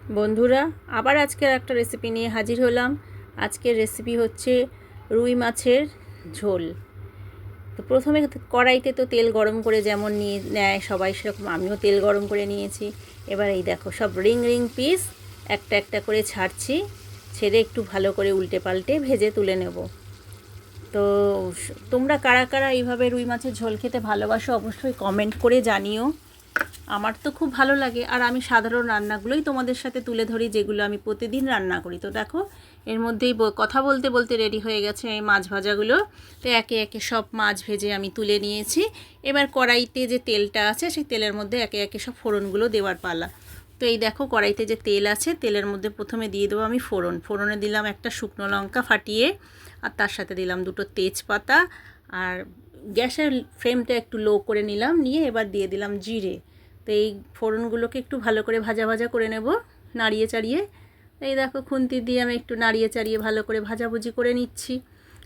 বন্ধুরা, আবার আজকের একটা রেসিপি নিয়ে হাজির হলাম। আজকের রেসিপি হচ্ছে রুই মাছের ঝোল। তো প্রথমে কড়াইতে তো তেল গরম করে যেমন নিয়ে নেয় সবাই, সেরকম আমিও তেল গরম করে নিয়েছি। এবার এই দেখো সব রিং রিং পিস একটা একটা করে ছাড়ছি, ছেড়ে একটু ভালো করে উল্টে পাল্টে ভেজে তুলে নেব। তো তোমরা কারা কারা এইভাবে রুই মাছের ঝোল খেতে ভালোবাসো অবশ্যই কমেন্ট করে জানিও। আমার তো খুব ভালো লাগে, আর আমি সাধারণ রান্নাগুলোই তোমাদের সাথে তুলে ধরি, যেগুলো আমি প্রতিদিন রান্না করি। তো দেখো এর মধ্যেই কথা বলতে বলতে রেডি হয়ে গেছে এই মাছ ভাজাগুলো। তো একে একে সব মাছ ভেজে আমি তুলে নিয়েছি। এবার কড়াইতে যে তেলটা আছে সেই তেলের মধ্যে একে একে সব ফোড়নগুলো দেওয়ার পালা। তো এই দেখো কড়াইতে যে তেল আছে, তেলের মধ্যে প্রথমে দিয়ে দেবো আমি ফোড়নে দিলাম একটা শুকনো লঙ্কা ফাটিয়ে, আর তার সাথে দিলাম দুটো তেজপাতা, আর গ্যাসের ফ্লেমটা একটু লো করে নিলাম, নিয়ে এবার দিয়ে দিলাম জিরে। তো এই ফোড়নগুলোকে একটু ভালো করে ভাজা ভাজা করে নেব, নাড়িয়ে চাড়িয়ে। এই দেখো খুন্তি দিয়ে আমি একটু নাড়িয়ে চাড়িয়ে ভালো করে ভাজাভুজি করে নিচ্ছি।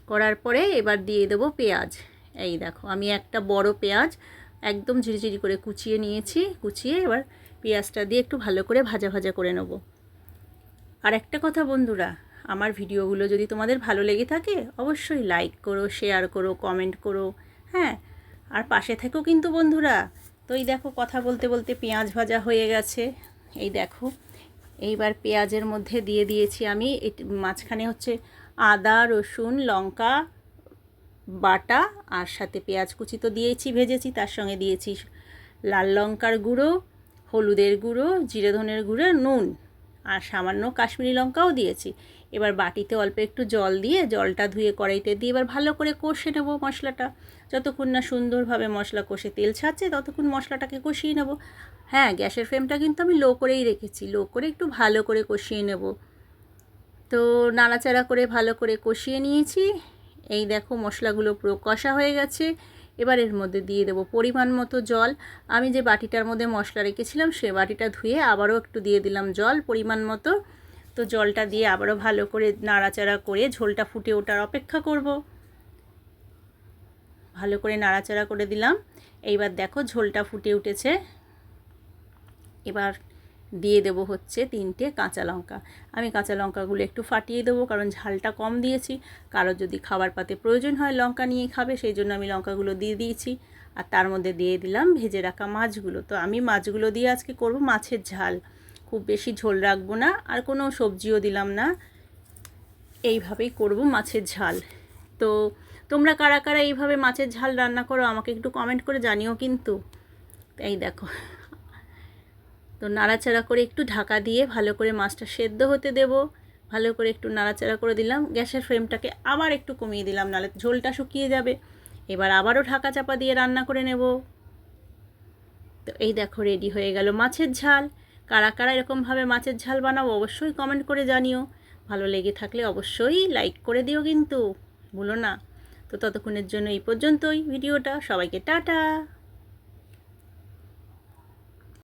করার পরে এবার দিয়ে দেবো পেঁয়াজ। এই দেখো আমি একটা বড় পেঁয়াজ একদম ঝিরিঝিরি করে কুচিয়ে নিয়েছি। কুচিয়ে এবার পেঁয়াজটা দিয়ে একটু ভালো করে ভাজা ভাজা করে নেব। আর একটা কথা বন্ধুরা, আমার ভিডিওগুলো যদি তোমাদের ভালো লেগে থাকে অবশ্যই লাইক করো, শেয়ার করো, কমেন্ট করো। হ্যাঁ, আর পাশে থেকো কিন্তু বন্ধুরা। তো এই দেখো কথা বলতে বলতে পেঁয়াজ ভাজা হয়ে গেছে। এই দেখো এইবার পেঁয়াজের মধ্যে দিয়ে দিয়েছি আমি মাঝখানে হচ্ছে আদা রসুন লঙ্কা বাটা, আর সাথে পেঁয়াজ কুচি তো দিয়েছি ভেজেছি, তার সঙ্গে দিয়েছি লাল লঙ্কার গুঁড়ো, হলুদের গুঁড়ো, জিরে ধনের গুঁড়ো, নুন, আর সামান্য কাশ্মীরি লঙ্কাও দিয়েছি। এবার বাটিতে অল্প একটু জল দিয়ে, জলটা ধুয়ে কড়াইতে দিয়ে এবার ভালো করে কষে নেব মশলাটা। যতক্ষণ না সুন্দরভাবে মশলা কষে তেল ছাড়ছে ততক্ষণ মশলাটাকে কষিয়ে নেব। হ্যাঁ, গ্যাসের ফ্লেমটা কিন্তু আমি লো করেই রেখেছি, লো করে একটু ভালো করে কষিয়ে নেব। তো নাড়াচাড়া করে ভালো করে কষিয়ে নিয়েছি। এই দেখো মশলাগুলো পুরো কষা হয়ে গেছে। এবার এর মধ্যে দিয়ে দেবো পরিমাণ মতো জল। আমি যে বাটিটার মধ্যে মশলা রেখেছিলাম সে বাটিটা ধুয়ে আবারও একটু দিয়ে দিলাম জল পরিমাণ মতো। তো জলটা দিয়ে আবারও ভালো করে নাড়াচাড়া করে ঝোলটা ফুটে ওঠার অপেক্ষা করব। ভালো করে নাড়াচাড়া করে দিলাম। এইবার দেখো ঝোলটা ফুটে উঠেছে। এবার দিয়ে দেবো হচ্ছে 3টে কাঁচা লঙ্কা। আমি কাঁচা লঙ্কাগুলো একটু ফাটিয়ে দেবো, কারণ ঝালটা কম দিয়েছি। কারো যদি খাবার পাতে প্রয়োজন হয় লঙ্কা নিয়ে খাবে, সেই জন্য আমি লঙ্কাগুলো দিয়ে দিয়েছি। আর তার মধ্যে দিয়ে দিলাম ভেজে রাখা মাছগুলো। তো আমি মাছগুলো দিয়ে আজকে করব মাছের ঝাল, খুব বেশি ঝোল রাখবো না, আর কোনো সবজিও দিলাম না, এইভাবেই করব মাছের ঝাল। তো তোমরা কারা কারা এইভাবে মাছের ঝাল রান্না করো আমাকে একটু কমেন্ট করে জানিও কিন্তু। এই দেখো, তো নাড়াচাড়া করে একটু ঢাকা দিয়ে ভালো করে মাছটা সেদ্ধ হতে দেব। ভালো করে একটু নাড়াচাড়া করে দিলাম, গ্যাসের ফ্লেমটাকে আবার একটু কমিয়ে দিলাম, নাহলে ঝোলটা শুকিয়ে যাবে। এবার আবারও ঢাকা চাপা দিয়ে রান্না করে নেব। তো এই দেখো রেডি হয়ে গেল মাছের ঝাল। কারা কারা এরকমভাবে মাছের ঝাল বানাবো অবশ্যই কমেন্ট করে জানিও। ভালো লেগে থাকলে অবশ্যই লাইক করে দিও কিন্তু ভুলো না। তো ততক্ষণের জন্য এই পর্যন্তই ভিডিওটা। সবাইকে টাটা।